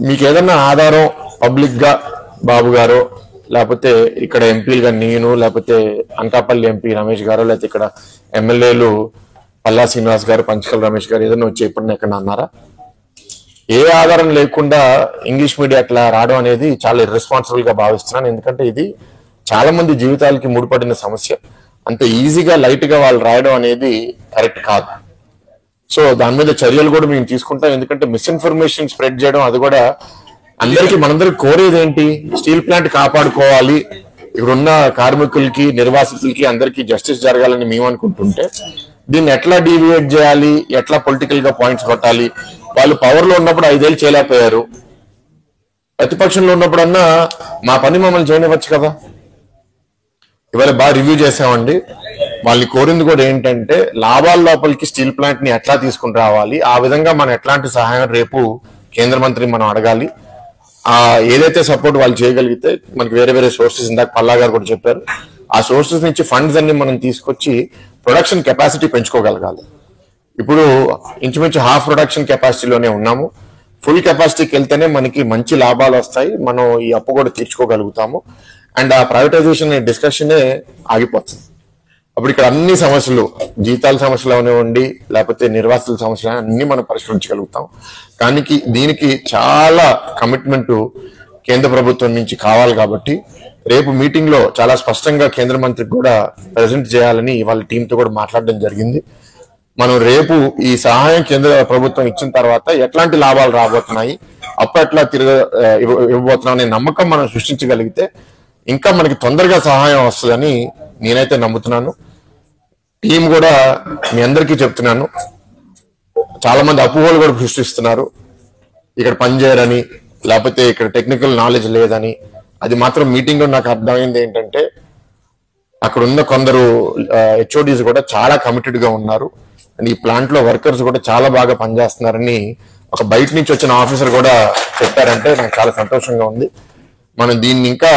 మీకు ఏదన్నా ఆధారం పబ్లిక్ గా బాబు గారు లేకపోతే ఇక్కడ ఎంపీలుగా నేను లేకపోతే అనకాపల్లి ఎంపీ రమేష్ గారు లేకపోతే ఇక్కడ ఎమ్మెల్యేలు పల్లా శ్రీనివాస్ గారు పంచకల్ రమేష్ గారు ఏదైనా వచ్చి ఇప్పుడు ఎక్కడ అన్నారా? ఏ ఆధారం లేకుండా ఇంగ్లీష్ మీడియా అట్లా రావడం అనేది చాలా ఇర్రెస్పాన్సిబుల్ గా భావిస్తున్నాను. ఎందుకంటే ఇది చాలా మంది జీవితాలకి ముడిపడిన సమస్య. అంత ఈజీగా లైట్ గా వాళ్ళు రాయడం అనేది కరెక్ట్ కాదు. సో దాని మీద చర్యలు కూడా మేము తీసుకుంటాం. ఎందుకంటే మిస్ఇన్ఫర్మేషన్ స్ప్రెడ్ చేయడం అది కూడా అందరికీ మనందరికి కోరేది ఏంటి? స్టీల్ ప్లాంట్ కాపాడుకోవాలి, ఇక్కడున్న కార్మికులకి నిర్వాసితులకి అందరికీ జస్టిస్ జరగాలని మేము అనుకుంటుంటే దీన్ని ఎట్లా డీవియేట్ చేయాలి, ఎట్లా పొలిటికల్ గా పాయింట్స్ కొట్టాలి. వాళ్ళు పవర్ లో ఉన్నప్పుడు 5 ఏళ్ళు చేయలేకపోయారు, ప్రతిపక్షంలో ఉన్నప్పుడన్నా మా పని మమ్మల్ని చేయనివ్వచ్చు కదా. ఇవాళ బాగా రివ్యూ చేసామండి. వాళ్ళని కోరింది కూడా ఏంటంటే లాభాల లోపలికి స్టీల్ ప్లాంట్ ని ఎట్లా తీసుకుని రావాలి, ఆ విధంగా మనం ఎట్లాంటి సహాయం రేపు కేంద్ర మంత్రి మనం అడగాలి. ఏదైతే సపోర్ట్ వాళ్ళు చేయగలిగితే మనకి వేరే వేరే సోర్సెస్, ఇందాక పల్లా గారు కూడా చెప్పారు, ఆ సోర్సెస్ నుంచి ఫండ్స్ అన్ని మనం తీసుకొచ్చి ప్రొడక్షన్ కెపాసిటీ పెంచుకోగలగాలి. ఇప్పుడు ఇంచుమించు హాఫ్ ప్రొడక్షన్ కెపాసిటీలోనే ఉన్నాము. ఫుల్ కెపాసిటీకి వెళ్తేనే మనకి మంచి లాభాలు వస్తాయి, మనం ఈ అప్పు కూడా తీర్చుకోగలుగుతాము. అండ్ ఆ ప్రైవేటైజేషన్ డిస్కషనే ఆగిపోతుంది. అప్పుడు ఇక్కడ అన్ని సమస్యలు, జీతాల సమస్యలు అవనివ్వండి లేకపోతే నిర్వాసితుల సమస్యలు అన్ని మనం పరిష్కరించగలుగుతాం. కానీ దీనికి చాలా కమిట్మెంట్ కేంద్ర ప్రభుత్వం నుంచి కావాలి. కాబట్టి రేపు మీటింగ్ లో చాలా స్పష్టంగా కేంద్ర మంత్రికి కూడా ప్రెజెంట్ చేయాలని వాళ్ళ టీంతో కూడా మాట్లాడడం జరిగింది. మనం రేపు ఈ సహాయం కేంద్ర ప్రభుత్వం ఇచ్చిన తర్వాత ఎట్లాంటి లాభాలు రాబోతున్నాయి, అప్పు ఎట్లా ఇవ్వబోతున్నాం అనే నమ్మకం మనం సృష్టించగలిగితే ఇంకా మనకి తొందరగా సహాయం వస్తుందని నేనైతే నమ్ముతున్నాను. టీం కూడా మీ అందరికీ చెప్తున్నాను, చాలా మంది అపోహలు కూడా సృష్టిస్తున్నారు, ఇక్కడ పనిచేయరని లేకపోతే ఇక్కడ టెక్నికల్ నాలెడ్జ్ లేదని. అది మాత్రం మీటింగ్ లో నాకు అర్థమైంది ఏంటంటే అక్కడ ఉన్న కొందరు హెచ్ఓడీస్ కూడా చాలా కమిటెడ్ గా ఉన్నారు. అండ్ ఈ ప్లాంట్ లో వర్కర్స్ కూడా చాలా బాగా పనిచేస్తున్నారని ఒక బయట నుంచి వచ్చిన ఆఫీసర్ కూడా చెప్పారంటే నాకు చాలా సంతోషంగా ఉంది. మనం దీన్ని ఇంకా